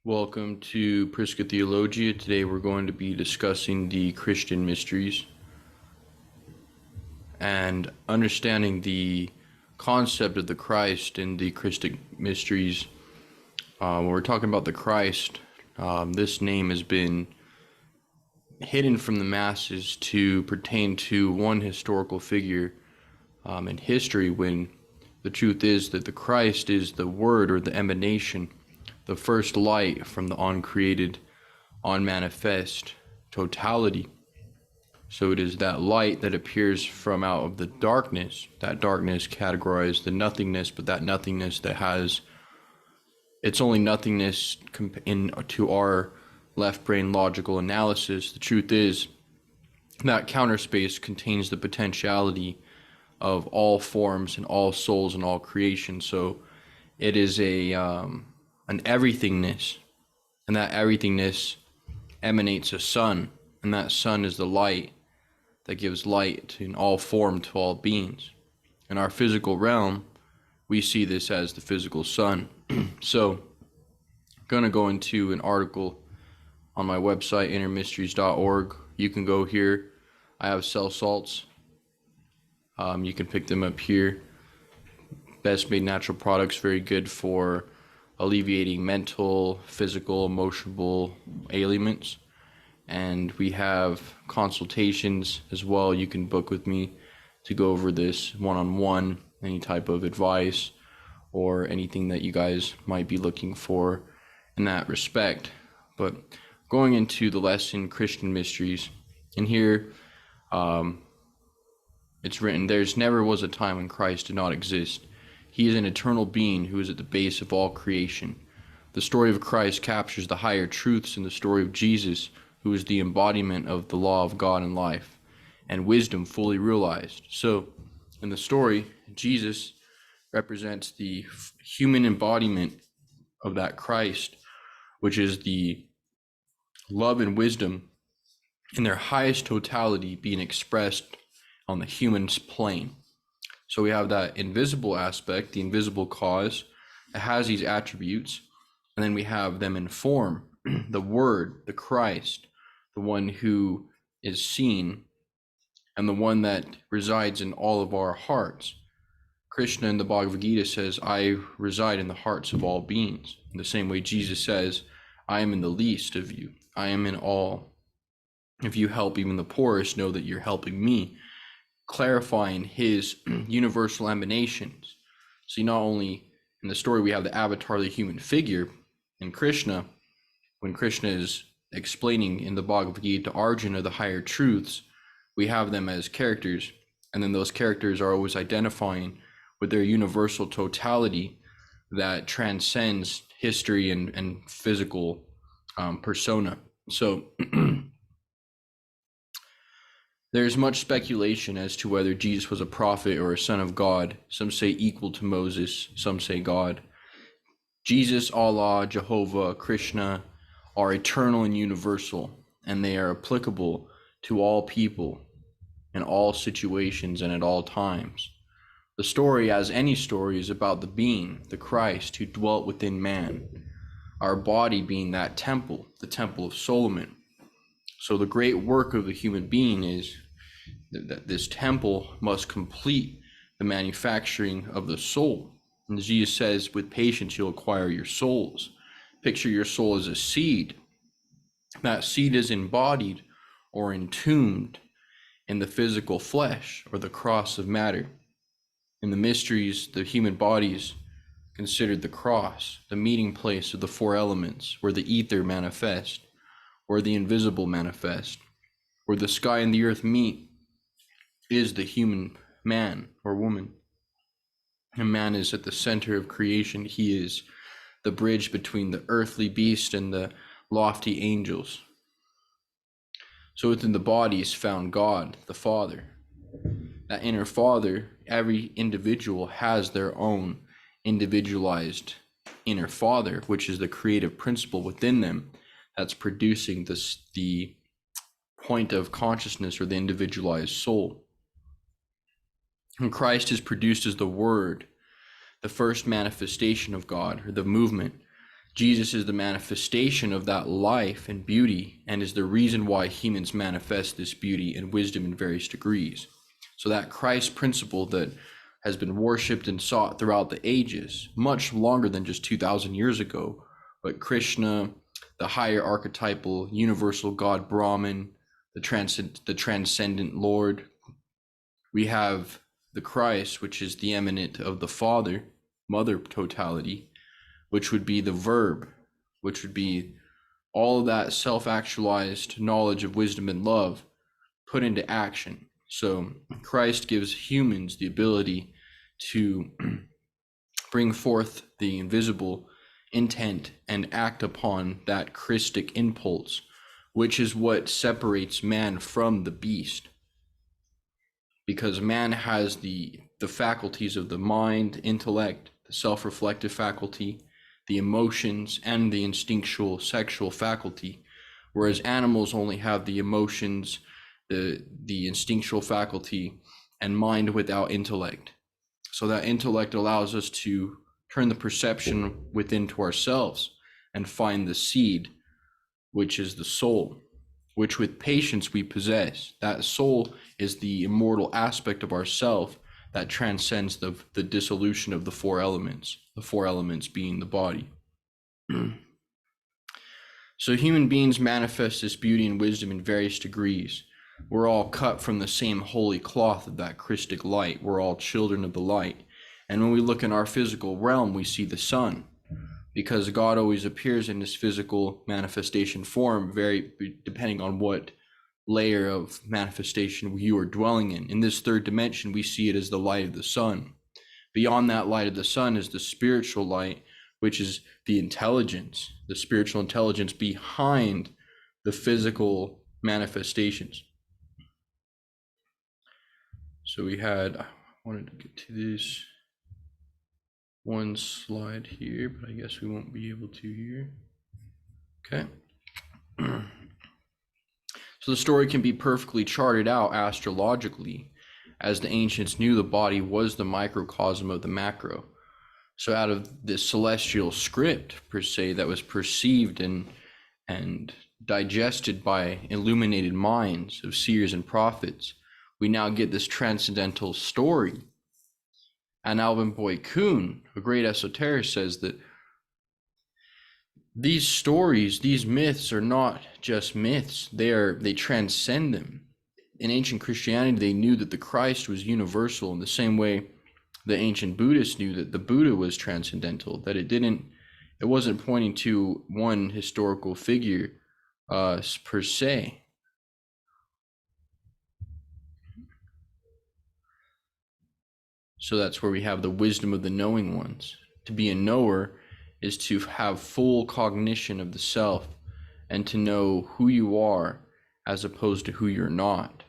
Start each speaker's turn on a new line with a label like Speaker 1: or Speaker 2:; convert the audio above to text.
Speaker 1: Welcome to Prisca Theologia. Today we're going to be discussing the Christian mysteries and understanding the concept of the Christ in the Christian mysteries. When we're talking about the Christ, this name has been hidden from the masses to pertain to one historical figure in history, when the truth is that the Christ is the Word or the emanation, the first light from the uncreated, unmanifest totality. So it is that light that appears from out of the darkness, that darkness categorized the nothingness, but that nothingness that has its only nothingness to our left brain logical analysis. The truth is that counter space contains the potentiality of all forms and all souls and all creation. So it is an everythingness, and that everythingness emanates a sun, and that sun is the light that gives light in all form to all beings. In our physical realm, we see this as the physical sun. So I'm going to go into an article on my website, innermysteries.org. You can go here. I have cell salts. You can pick them up here. Best made natural products, very good for alleviating mental, physical, emotional ailments. And we have consultations as well. You can book with me to go over this one-on-one, any type of advice or anything that you guys might be looking for in that respect. But going into the lesson, Christian mysteries, and here it's written, "There's never was a time when Christ did not exist. He is an eternal being who is at the base of all creation. The story of Christ captures the higher truths in the story of Jesus, who is the embodiment of the law of God and life, and wisdom fully realized." So, in the story, Jesus represents the human embodiment of that Christ, which is the love and wisdom in their highest totality being expressed on the human's plane. So we have that invisible aspect, the invisible cause. It has these attributes. And then we have them in form, the Word, the Christ, the one who is seen, and the one that resides in all of our hearts. Krishna in the Bhagavad Gita says, "I reside in the hearts of all beings." In the same way Jesus says, "I am in the least of you. I am in all. If you help even the poorest, know that you're helping me," clarifying his universal emanations. See, not only in the story we have the avatar, the human figure, in Krishna, when Krishna is explaining in the Bhagavad Gita to Arjuna the higher truths, we have them as characters, and then those characters are always identifying with their universal totality that transcends history and physical persona. So there's much speculation as to whether Jesus was a prophet or a son of God. Some say equal to Moses, some say God. Jesus, Allah, Jehovah, Krishna are eternal and universal, and they are applicable to all people in all situations and at all times. The story, as any story, is about the being, the Christ, who dwelt within man, our body being that temple, the temple of Solomon. So the great work of the human being is that this temple must complete the manufacturing of the soul. And Jesus says, with patience, you'll acquire your souls. Picture your soul as a seed. That seed is embodied or entombed in the physical flesh or the cross of matter. In the mysteries, the human body is considered the cross, the meeting place of the four elements, where the ether manifest, where the invisible manifest, where the sky and the earth meet, is the human man or woman. And man is at the center of creation. He is the bridge between the earthly beast and the lofty angels. So within the body is found God, the Father. That inner Father, every individual has their own individualized inner Father, which is the creative principle within them that's producing the point of consciousness or the individualized soul. And Christ is produced as the Word, the first manifestation of God, or the movement Jesus is the manifestation of that life and beauty, and is the reason why humans manifest this beauty and wisdom in various degrees. So that Christ principle that has been worshipped and sought throughout the ages, much longer than just 2,000 years ago, but Krishna, the higher archetypal universal God Brahman, the transcendent Lord. We have the Christ, which is the eminent of the Father, mother totality, which would be the verb, which would be all of that self-actualized knowledge of wisdom and love put into action. So Christ gives humans the ability to bring forth the invisible intent and act upon that Christic impulse, which is what separates man from the beast. Because man has the faculties of the mind, intellect, the self-reflective faculty, the emotions, and the instinctual sexual faculty, whereas animals only have the emotions, the instinctual faculty, and mind without intellect. So that intellect allows us to turn the perception within to ourselves and find the seed, which is the soul, which with patience we possess. That soul is the immortal aspect of ourself that transcends the dissolution of the four elements being the body. So human beings manifest this beauty and wisdom in various degrees. We're all cut from the same holy cloth of that Christic light. We're all children of the light. And when we look in our physical realm, we see the sun, because God always appears in this physical manifestation form, depending on what layer of manifestation you are dwelling in. In this third dimension, we see it as the light of the sun. Beyond that light of the sun is the spiritual light, which is the intelligence, the spiritual intelligence behind the physical manifestations. So I wanted to get to this one slide here, but I guess we won't be able to here. Okay. So the story can be perfectly charted out astrologically, as the ancients knew the body was the microcosm of the macro. So out of this celestial script, per se, that was perceived and digested by illuminated minds of seers and prophets, we now get this transcendental story. And Alvin Boy Kuhn, a great esoteric, says that these stories, these myths are not just myths, they transcend them. In ancient Christianity, they knew that the Christ was universal in the same way the ancient Buddhists knew that the Buddha was transcendental, that it wasn't pointing to one historical figure per se. So that's where we have the wisdom of the knowing ones. To be a knower is to have full cognition of the self and to know who you are as opposed to who you're not.